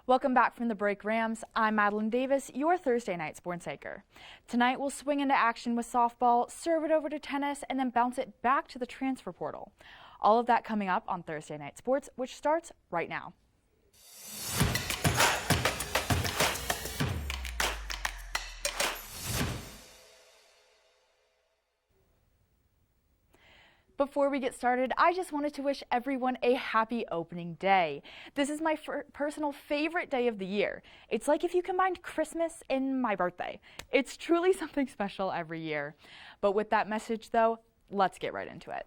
Welcome back from the break, Rams. I'm Madeline Davis, your Thursday night sports anchor. Tonight we'll swing into action with softball, serve it over to tennis, and then bounce it back to the transfer portal. All of that coming up on Thursday Night Sports, which starts right now. Before we get started, I just wanted to wish everyone a happy opening day. This is my personal favorite day of the year. It's like if you combined Christmas and my birthday. It's truly something special every year. But with that message though, let's get right into it.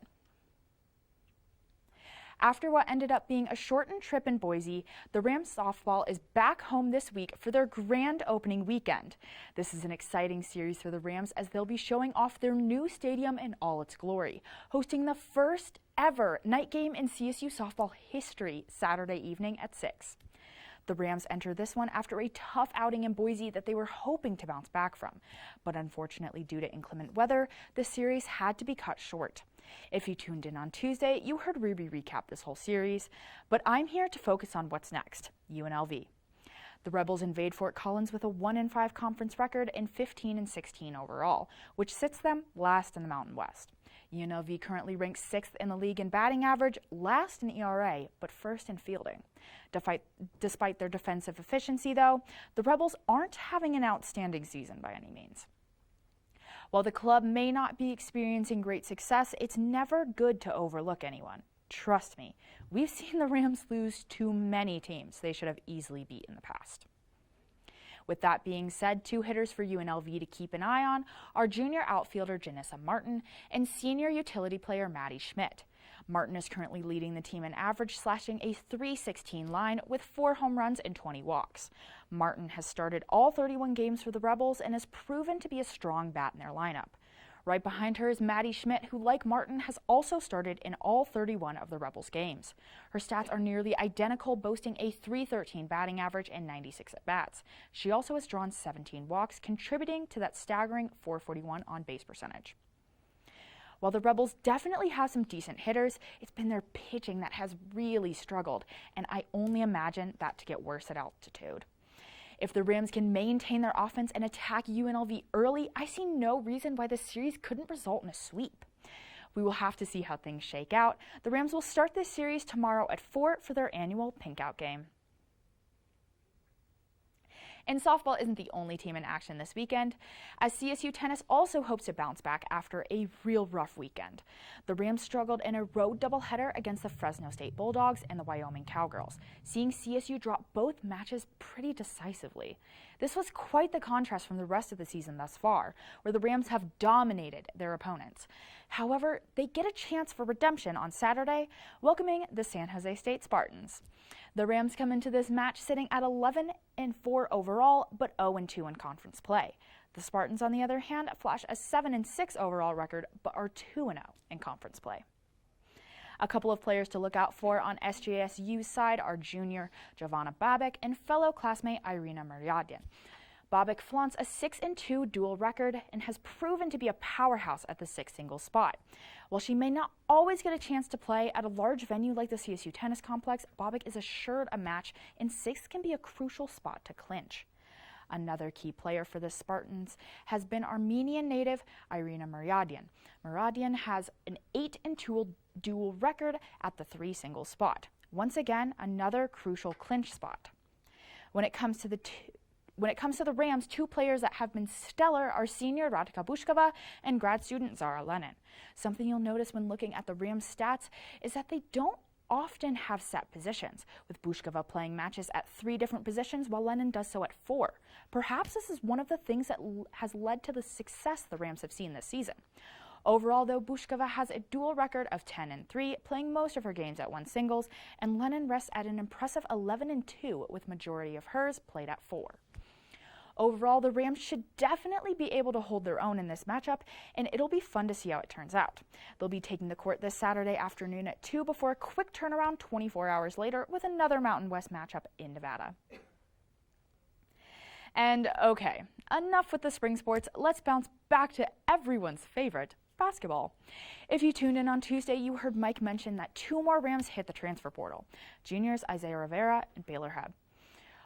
After what ended up being a shortened trip in Boise, the Rams softball is back home this week for their grand opening weekend. This is an exciting series for the Rams as they'll be showing off their new stadium in all its glory, hosting the first ever night game in CSU softball history Saturday evening at 6. The Rams enter this one after a tough outing in Boise that they were hoping to bounce back from. But unfortunately, due to inclement weather, the series had to be cut short. If you tuned in on Tuesday, you heard Ruby recap this whole series, but I'm here to focus on what's next, UNLV. The Rebels invade Fort Collins with a 1-5 conference record and 15-16 overall, which sits them last in the Mountain West. UNLV currently ranks 6th in the league in batting average, last in ERA, but first in fielding. Despite their defensive efficiency, though, the Rebels aren't having an outstanding season by any means. While the club may not be experiencing great success, it's never good to overlook anyone. Trust me, we've seen the Rams lose to many teams they should have easily beat in the past. With that being said, two hitters for UNLV to keep an eye on are junior outfielder Janissa Martin and senior utility player Maddie Schmidt. Martin is currently leading the team in average, slashing a .316 line with 4 home runs and 20 walks. Martin has started all 31 games for the Rebels and has proven to be a strong bat in their lineup. Right behind her is Maddie Schmidt, who, like Martin, has also started in all 31 of the Rebels' games. Her stats are nearly identical, boasting a .313 batting average and 96 at-bats. She also has drawn 17 walks, contributing to that staggering .441 on-base percentage. While the Rebels definitely have some decent hitters, it's been their pitching that has really struggled, and I only imagine that to get worse at altitude. If the Rams can maintain their offense and attack UNLV early, I see no reason why this series couldn't result in a sweep. We will have to see how things shake out. The Rams will start this series tomorrow at 4 for their annual Pink Out game. And softball isn't the only team in action this weekend, as CSU tennis also hopes to bounce back after a real rough weekend. The Rams struggled in a road doubleheader against the Fresno State Bulldogs and the Wyoming Cowgirls, seeing CSU drop both matches pretty decisively. This was quite the contrast from the rest of the season thus far, where the Rams have dominated their opponents. However, they get a chance for redemption on Saturday, welcoming the San Jose State Spartans. The Rams come into this match sitting at 11-4 overall, but 0-2 in conference play. The Spartans, on the other hand, flash a 7-6 overall record, but are 2-0 in conference play. A couple of players to look out for on SJSU's side are junior Giovanna Babik and fellow classmate Irina Meriadian. Babik flaunts a 6-2 dual record and has proven to be a powerhouse at the 6 singles spot. While she may not always get a chance to play at a large venue like the CSU Tennis Complex, Babik is assured a match, and 6 can be a crucial spot to clinch. Another key player for the Spartans has been Armenian native Irina Meriadian. Meriadian has an 8-2 dual record at the 3 singles spot. Once again, another crucial clinch spot. When it comes to the Rams, 2 players that have been stellar are senior Radka Bushkova and grad student Zara Lennon. Something you'll notice when looking at the Rams' stats is that they don't often have set positions, with Bushkova playing matches at 3 different positions while Lennon does so at 4. Perhaps this is one of the things that has led to the success the Rams have seen this season. Overall, though, Bushkova has a dual record of 10-3, playing most of her games at 1 singles, and Lennon rests at an impressive 11-2, with majority of hers played at 4. Overall, the Rams should definitely be able to hold their own in this matchup, and it'll be fun to see how it turns out. They'll be taking the court this Saturday afternoon at 2 before a quick turnaround 24 hours later with another Mountain West matchup in Nevada. And okay, enough with the spring sports. Let's bounce back to everyone's favorite, basketball. If you tuned in on Tuesday, you heard Mike mention that 2 more Rams hit the transfer portal, juniors Isaiah Rivera and Baylor Hebb.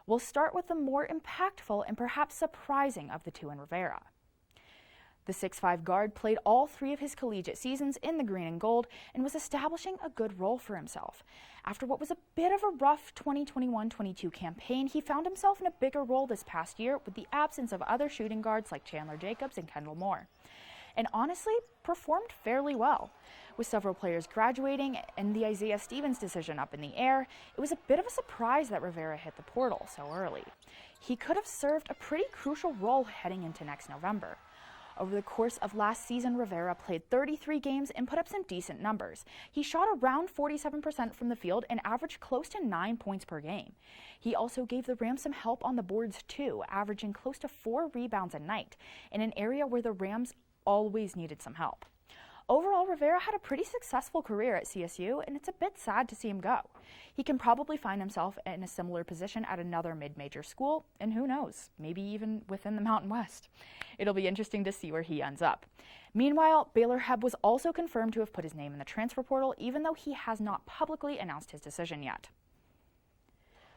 We'll start with the more impactful and perhaps surprising of the two in Rivera. The 6'5" guard played all 3 of his collegiate seasons in the green and gold and was establishing a good role for himself. After what was a bit of a rough 2021-22 campaign, he found himself in a bigger role this past year with the absence of other shooting guards like Chandler Jacobs and Kendall Moore, and honestly performed fairly well. With several players graduating and the Isaiah Stevens decision up in the air, it was a bit of a surprise that Rivera hit the portal so early. He could have served a pretty crucial role heading into next November. Over the course of last season, Rivera played 33 games and put up some decent numbers. He shot around 47% from the field and averaged close to 9 points per game. He also gave the Rams some help on the boards too, averaging close to 4 rebounds a night, in an area where the Rams always needed some help. Overall, Rivera had a pretty successful career at CSU, and it's a bit sad to see him go. He can probably find himself in a similar position at another mid-major school, and who knows, maybe even within the Mountain West. It'll be interesting to see where he ends up. Meanwhile, Baylor Hebb was also confirmed to have put his name in the transfer portal, even though he has not publicly announced his decision yet.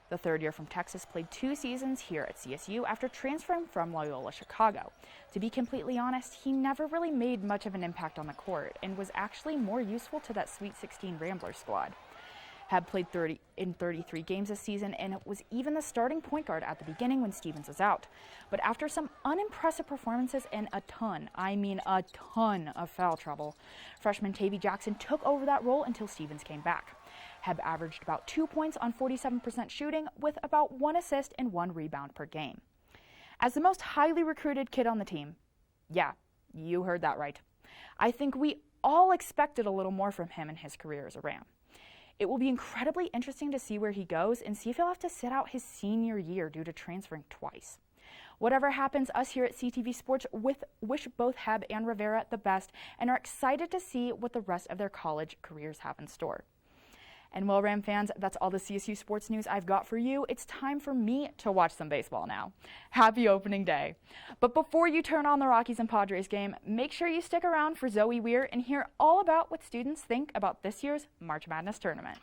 The third year from Texas played 2 seasons here at CSU after transferring from Loyola Chicago. To be completely honest, he never really made much of an impact on the court and was actually more useful to that Sweet 16 Rambler squad. Hebb played 33 games this season and was even the starting point guard at the beginning when Stevens was out. But after some unimpressive performances and a ton of foul trouble, freshman Tavy Jackson took over that role until Stevens came back. Hebb averaged about 2 points on 47% shooting with about 1 assist and 1 rebound per game. As the most highly recruited kid on the team, yeah, you heard that right, I think we all expected a little more from him in his career as a Ram. It will be incredibly interesting to see where he goes and see if he'll have to sit out his senior year due to transferring twice. Whatever happens, us here at CTV Sports wish both Hebb and Rivera the best and are excited to see what the rest of their college careers have in store. And well, Ram fans, that's all the CSU sports news I've got for you. It's time for me to watch some baseball now. Happy opening day. But before you turn on the Rockies and Padres game, make sure you stick around for Zoe Weir and hear all about what students think about this year's March Madness tournament.